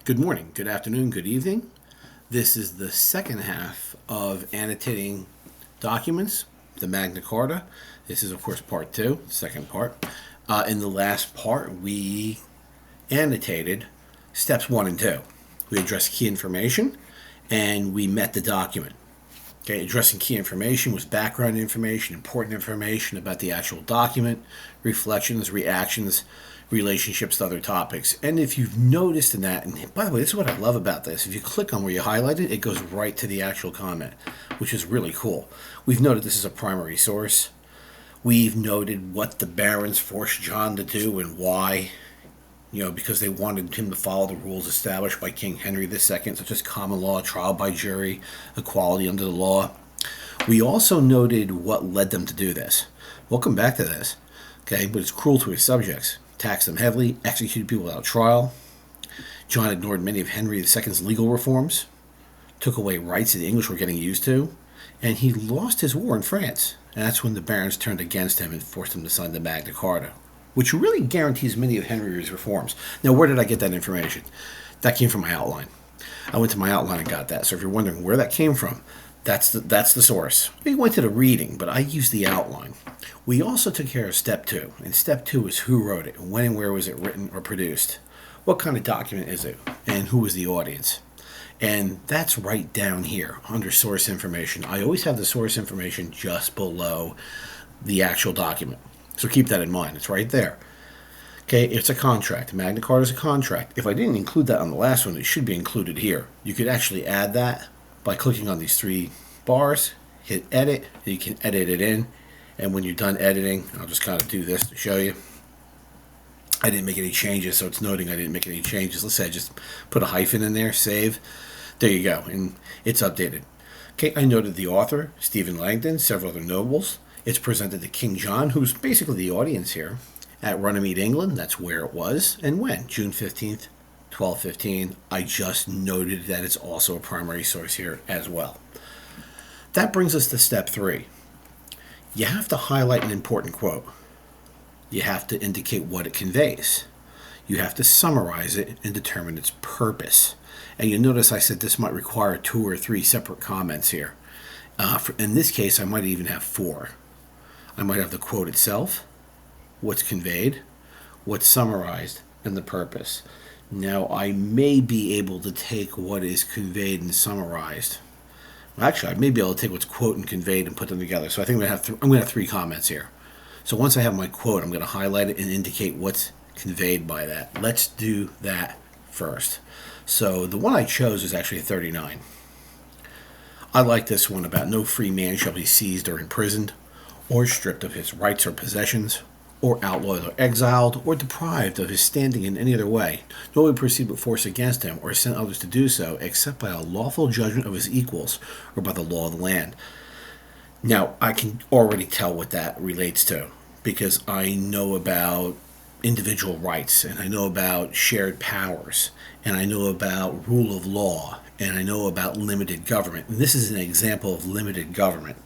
Good morning, good afternoon, good evening. This is the second half of annotating documents, the Magna Carta. This is, of course, part two, second part. In the last part, we annotated steps one and two. We addressed key information and we met the document. Okay, addressing key information was background information, important information about the actual document, reflections, reactions, relationships to other topics. And if you've noticed in that, and by the way, this is what I love about this. If you click on where you highlight it, it goes right to the actual comment, which is really cool. We've noted this is a primary source. We've noted what the barons forced John to do and why. Because they wanted him to follow the rules established by King Henry II, such as common law, trial by jury, equality under the law. We also noted what led them to do this. We'll come back to this, okay? But it's cruel to his subjects, taxed them heavily, executed people without trial. John ignored many of Henry II's legal reforms, took away rights that the English were getting used to, and he lost his war in France. And that's when the barons turned against him and forced him to sign the Magna Carta, which really guarantees many of Henry's reforms. Now, where did I get that information? That came from my outline. I went to my outline and got that. So if you're wondering where that came from, that's the source. We went to the reading, but I used the outline. We also took care of step two. And step two is who wrote it, when and where was it written or produced, what kind of document is it, and who was the audience. And that's right down here under source information. I always have the source information just below the actual document. So keep that in mind. It's right there. Okay, it's a contract. Magna Carta is a contract. If I didn't include that on the last one, it should be included here. You could actually add that by clicking on these three bars, hit edit, and you can edit it in. And when you're done editing, I'll just kind of do this to show you. I didn't make any changes, so it's noting I didn't make any changes. Let's say I just put a hyphen in there, save. There you go, and it's updated. Okay, I noted the author, Stephen Langton, several other nobles. It's presented to King John, who's basically the audience here, at Runnymede, England. That's where it was. And when? June 15th, 1215. I just noted that it's also a primary source here as well. That brings us to step three. You have to highlight an important quote. You have to indicate what it conveys. You have to summarize it and determine its purpose. And you'll notice I said this might require 2 or 3 separate comments here. In this case, I might even have 4. I might have the quote itself, what's conveyed, what's summarized, and the purpose. Now, I may be able to take what is conveyed and summarized. Well, actually, I may be able to take what's quote and conveyed and put them together. So I think I'm going to have 3 comments here. So once I have my quote, I'm going to highlight it and indicate what's conveyed by that. Let's do that first. So the one I chose is actually 39. I like this one about no free man shall be seized or imprisoned, or stripped of his rights or possessions, or outlawed or exiled, or deprived of his standing in any other way, nor will proceed with force against him, or send others to do so, except by a lawful judgment of his equals, or by the law of the land. Now, I can already tell what that relates to, because I know about individual rights, and I know about shared powers, and I know about rule of law, and I know about limited government. And this is an example of limited government.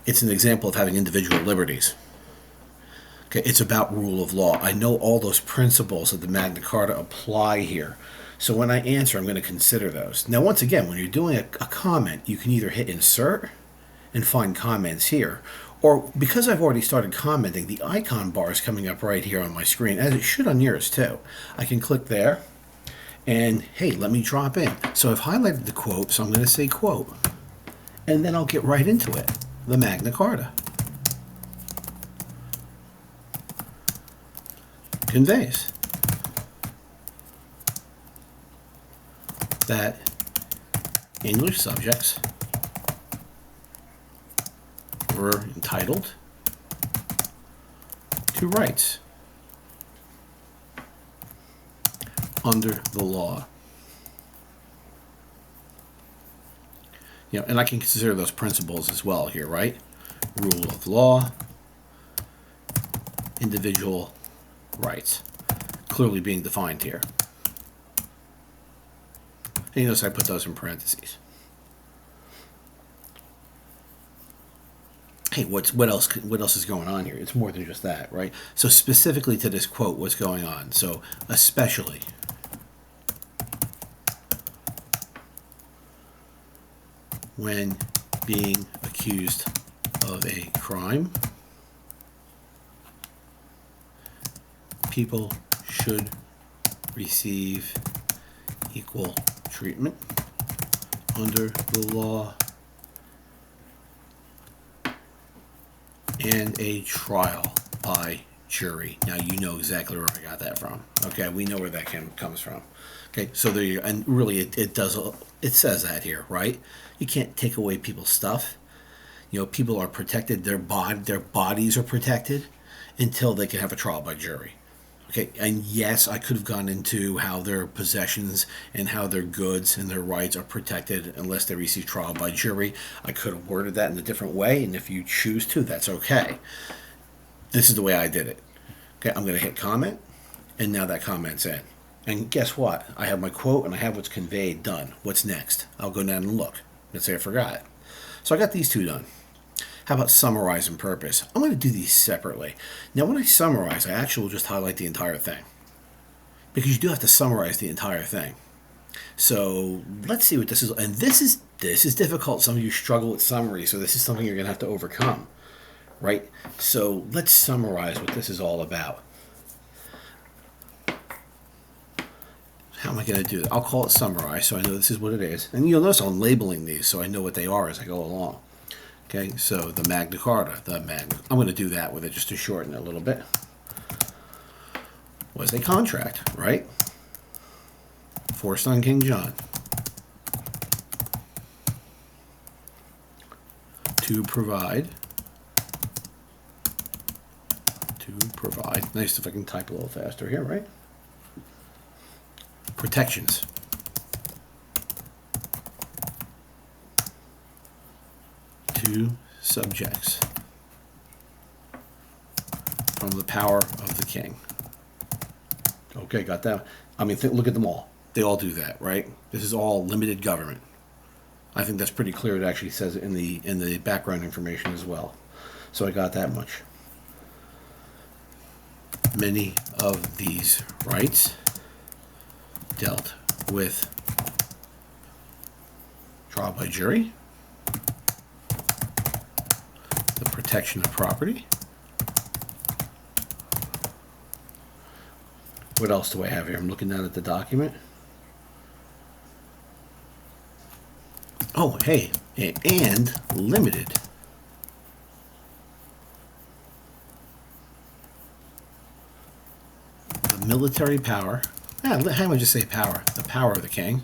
It's an example of having individual liberties. Okay, it's about rule of law. I know all those principles of the Magna Carta apply here. So when I answer, I'm going to consider those. Now, once again, when you're doing a comment, you can either hit insert and find comments here, or because I've already started commenting, the icon bar is coming up right here on my screen, as it should on yours too. I can click there, and hey, let me drop in. So I've highlighted the quote, so I'm going to say quote, and then I'll get right into it. The Magna Carta conveys that English subjects were entitled to rights under the law. And I can consider those principles as well here, right? Rule of law, individual rights, clearly being defined here. And you notice I put those in parentheses. Hey, what else is going on here? It's more than just that, right? So specifically to this quote, what's going on? So especially when being accused of a crime, people should receive equal treatment under the law and a trial by jury. Now you know exactly where I got that from. Okay, we know where that comes from. Okay, so there you, and really it says that here, right? You can't take away people's stuff. You know, people are protected. Their bodies are protected until they can have a trial by jury. Okay, and yes, I could have gone into how their possessions and how their goods and their rights are protected unless they receive trial by jury. I could have worded that in a different way, and if you choose to, that's okay. This is the way I did it. Okay, I'm going to hit comment, and now that comment's in. And guess what? I have my quote, and I have what's conveyed done. What's next? I'll go down and look. Let's say I forgot. So I got these two done. How about summarize and purpose? I'm going to do these separately. Now, when I summarize, I actually will just highlight the entire thing, because you do have to summarize the entire thing. So let's see what this is. And this is difficult. Some of you struggle with summary, so this is something you're going to have to overcome, right? So let's summarize what this is all about. How am I going to do that? I'll call it summarize, so I know this is what it is. And you'll notice I'm labeling these so I know what they are as I go along. Okay, so the Magna Carta, I'm going to do that with it just to shorten it a little bit. Was a contract, right? Forced on King John to provide. Nice if I can type a little faster here, right? Protections to subjects from the power of the king. Okay, got that. I mean, look at them all. They all do that, right? This is all limited government. I think that's pretty clear. It actually says it in the background information as well. So I got that much. Many of these rights dealt with trial by jury, the protection of property. What else do I have here? I'm looking down at the document. Oh, hey, and limited. The military power. How do I just say power? The power of the king.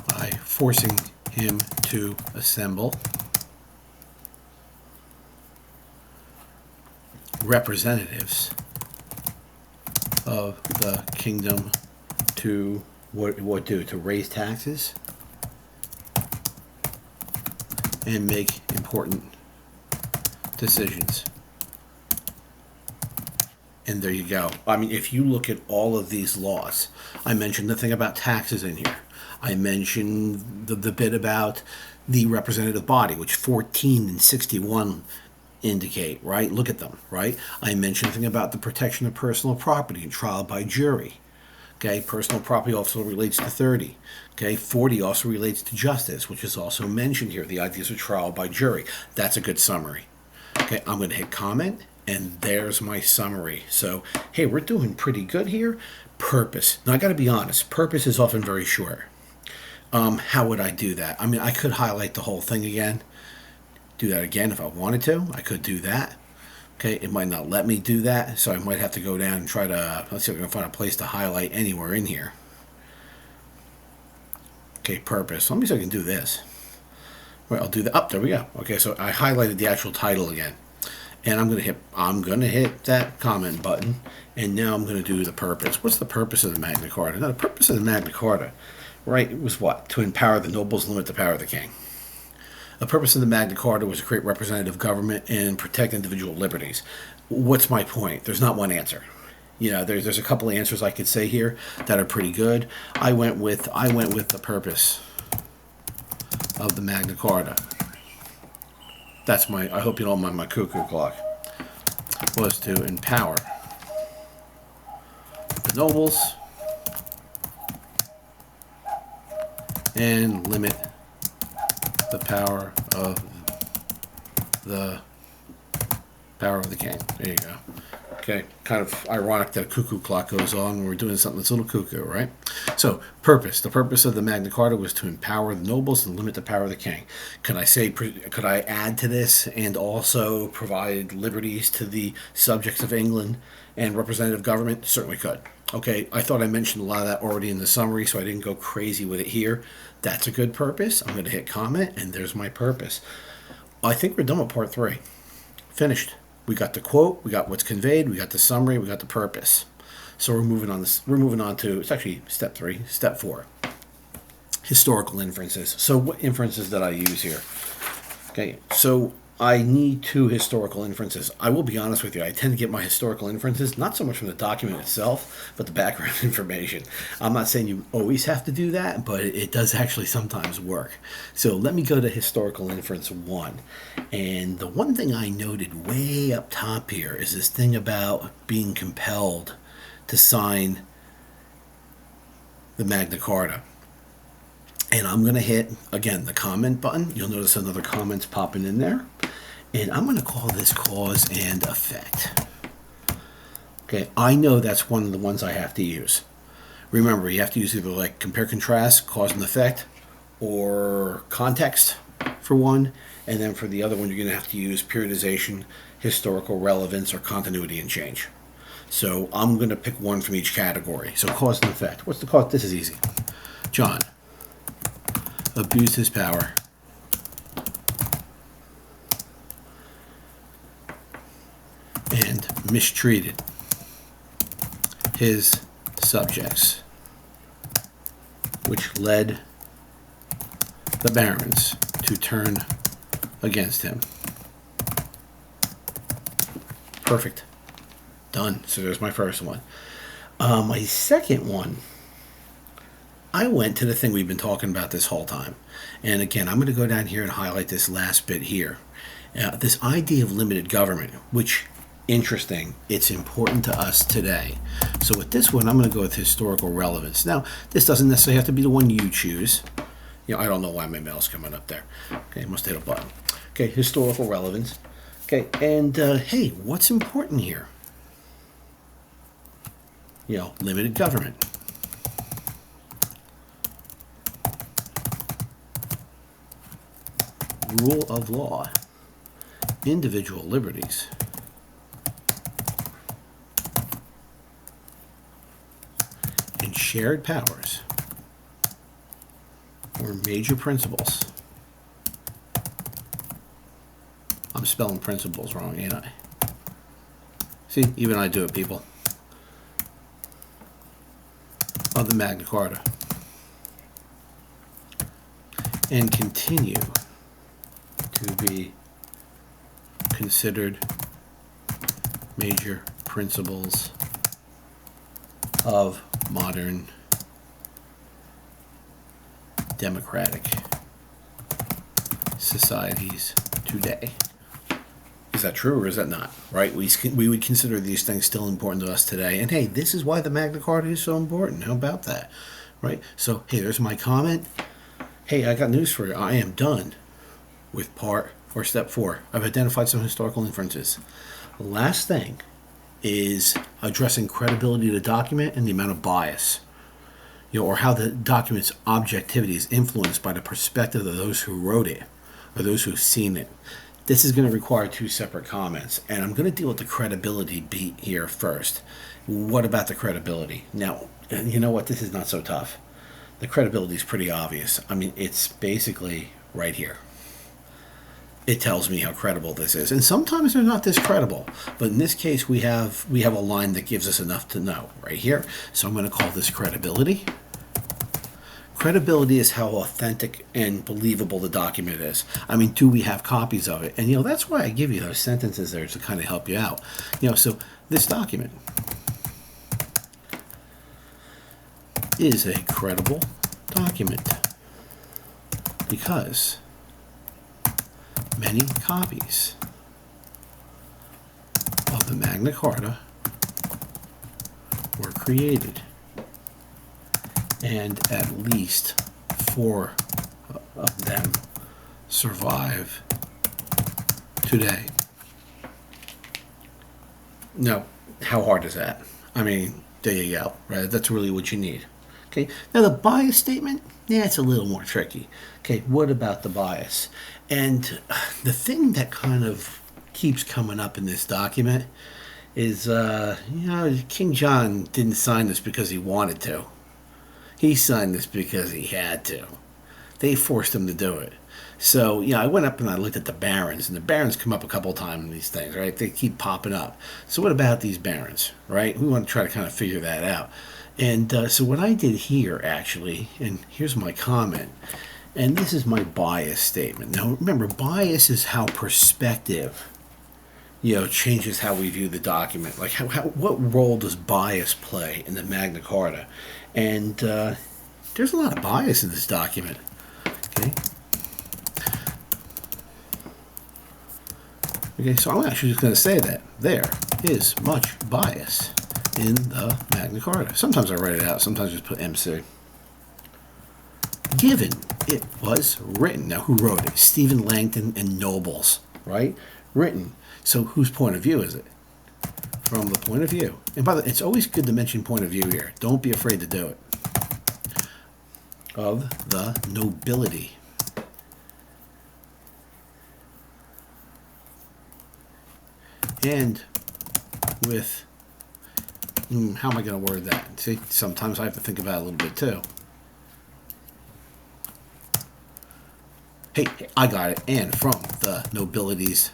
By forcing him to assemble representatives of the kingdom to what do? To raise taxes and make important decisions. And there you go. I mean, if you look at all of these laws, I mentioned the thing about taxes in here. I mentioned the bit about the representative body, which 14 and 61 indicate, right? Look at them, right? I mentioned the thing about the protection of personal property and trial by jury. Okay, personal property also relates to 30. Okay, 40 also relates to justice, which is also mentioned here. The ideas of trial by jury. That's a good summary. Okay, I'm going to hit comment. And there's my summary. So, hey, we're doing pretty good here. Purpose. Now, I got to be honest. Purpose is often very short. How would I do that? I mean, I could highlight the whole thing again. Do that again if I wanted to. I could do that. Okay, it might not let me do that. So I might have to go down and try to, let's see if I can find a place to highlight anywhere in here. Okay, purpose. Let me see if I can do this. Well, I'll do that. Oh, there we go. Okay, so I highlighted the actual title again. And I'm gonna hit that comment button, and now I'm gonna do the purpose. What's the purpose of the Magna Carta? Now, the purpose of the Magna Carta, right, it was what? To empower the nobles, limit the power of the king. The purpose of the Magna Carta was to create representative government and protect individual liberties. What's my point? There's not one answer. You know, there's a couple of answers I could say here that are pretty good. I went with the purpose of the Magna Carta. That's I hope you don't mind my cuckoo clock, was to empower the nobles and limit the power of the king. There you go. Okay, kind of ironic that a cuckoo clock goes on when we're doing something that's a little cuckoo, right? So, purpose. The purpose of the Magna Carta was to empower the nobles and limit the power of the king. Could I add to this and also provide liberties to the subjects of England and representative government? Certainly could. Okay, I thought I mentioned a lot of that already in the summary, so I didn't go crazy with it here. That's a good purpose. I'm going to hit comment, and there's my purpose. I think we're done with part 3. Finished. We got the quote, we got what's conveyed, we got the summary, we got the purpose. So we're moving on to, it's actually step 3, step 4. Historical inferences. So what inferences did I use here? Okay, so I need 2 historical inferences. I will be honest with you, I tend to get my historical inferences not so much from the document itself, but the background information. I'm not saying you always have to do that, but it does actually sometimes work. So let me go to historical inference 1. And the one thing I noted way up top here is this thing about being compelled to sign the Magna Carta. And I'm going to hit, again, the comment button. You'll notice another comment's popping in there. And I'm going to call this cause and effect. Okay, I know that's one of the ones I have to use. Remember, you have to use either like compare, contrast, cause and effect, or context for one. And then for the other one, you're going to have to use periodization, historical relevance, or continuity and change. So I'm going to pick one from each category. So cause and effect. What's the cause? This is easy. John abused his power and mistreated his subjects, which led the barons to turn against him. Perfect. Done. So there's my first one. My second one, I went to the thing we've been talking about this whole time. And again, I'm going to go down here and highlight this last bit here. This idea of limited government, which, interesting, it's important to us today. So with this one, I'm going to go with historical relevance. Now, this doesn't necessarily have to be the one you choose. You know, I don't know why my mail's coming up there. Okay, must hit a button. Okay, historical relevance. Okay, and hey, what's important here? You know, limited government. Rule of law, individual liberties, and shared powers, or major principles. I'm spelling principles wrong, ain't I? See, even I do it, people. Of the Magna Carta. And continue to be considered major principles of modern democratic societies today. Is that true or is that not? Right? We would consider these things still important to us today. And hey, this is why the Magna Carta is so important. How about that? Right? So, hey, there's my comment. Hey, I got news for you. I am done with part or step 4. I've identified some historical inferences. The last thing is addressing credibility of the document and the amount of bias, you know, or how the document's objectivity is influenced by the perspective of those who wrote it or those who've seen it. This is going to require 2 separate comments, and I'm going to deal with the credibility beat here first. What about the credibility? Now, you know what? This is not so tough. The credibility is pretty obvious. I mean, it's basically right here. It tells me how credible this is, and sometimes they're not this credible. But in this case, we have a line that gives us enough to know right here. So I'm going to call this credibility. Credibility is how authentic and believable the document is. I mean, do we have copies of it? And, you know, that's why I give you those sentences there to kind of help you out. You know, so this document is a credible document because many copies of the Magna Carta were created, and at least 4 of them survive today. Now, how hard is that? I mean, there you go, right? That's really what you need. Okay, now the bias statement, yeah, it's a little more tricky. Okay, what about the bias? And the thing that kind of keeps coming up in this document is, King John didn't sign this because he wanted to. He signed this because he had to. They forced him to do it. So, I went up and I looked at the barons, and the barons come up a couple of times in these things, right? They keep popping up. So what about these barons, right? We want to try to kind of figure that out. And so what I did here, actually, and here's my comment, and this is my bias statement. Now, remember, bias is how perspective, changes how we view the document. Like, what role does bias play in the Magna Carta? And there's a lot of bias in this document, okay? Okay, so I'm actually just going to say that there is much bias in the Magna Carta. Sometimes I write it out, sometimes I just put MC. Given it was written. Now, who wrote it? Stephen Langton and nobles, right? Written. So whose point of view is it? From the point of view. And by the way, it's always good to mention point of view here. Don't be afraid to do it. Of the nobility. And with, how am I going to word that? See, sometimes I have to think about it a little bit too. Hey, I got it. And from the nobility's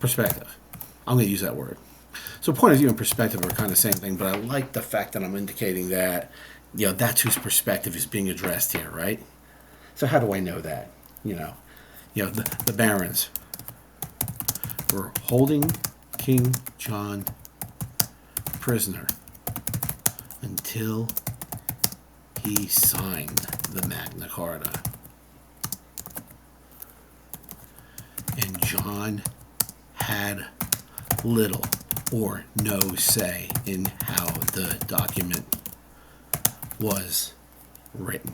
perspective. I'm going to use that word. So point of view and perspective are kind of the same thing, but I like the fact that I'm indicating that, that's whose perspective is being addressed here, right? So how do I know that? The barons were holding King John prisoner until he signed the Magna Carta. And John had little or no say in how the document was written.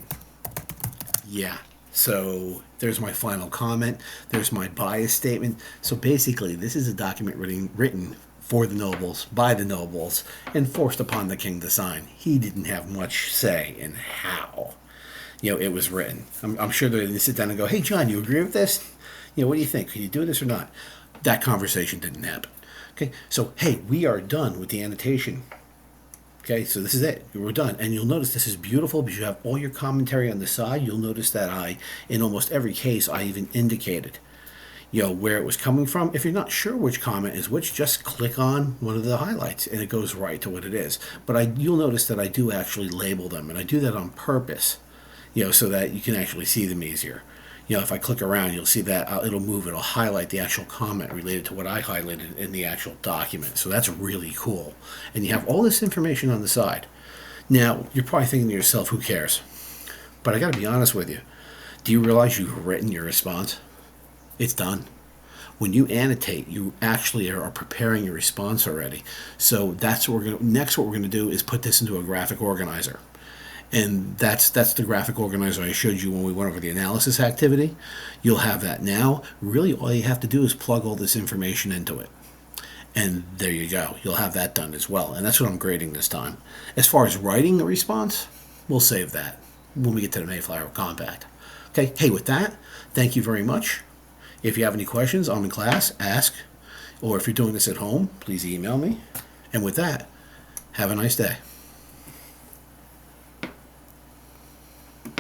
Yeah. So there's my final comment. There's my bias statement. So basically, this is a document written for the nobles, by the nobles, and forced upon the king to sign. He didn't have much say in how, it was written. I'm sure they didn't sit down and go, "Hey, John, you agree with this? What do you think? Can you do this or not?" That conversation didn't happen. Okay, so hey, we are done with the annotation. Okay, so this is it. We're done. And you'll notice this is beautiful because you have all your commentary on the side. You'll notice that in almost every case, I even indicated, where it was coming from. If you're not sure which comment is which, just click on one of the highlights and it goes right to what it is. But you'll notice that I do actually label them, and I do that on purpose, so that you can actually see them easier. If I click around, you'll see that it'll move. It'll highlight the actual comment related to what I highlighted in the actual document. So that's really cool. And you have all this information on the side. Now, you're probably thinking to yourself, who cares? But I got to be honest with you. Do you realize you've written your response? It's done. When you annotate, you actually are preparing your response already. So that's what what we're going to do is put this into a graphic organizer. And that's the graphic organizer I showed you when we went over the analysis activity. You'll have that now. Really, all you have to do is plug all this information into it. And there you go. You'll have that done as well. And that's what I'm grading this time. As far as writing the response, we'll save that when we get to the Mayflower Compact. Okay, hey, with that, thank you very much. If you have any questions, I'm in class, ask. Or if you're doing this at home, please email me. And with that, have a nice day.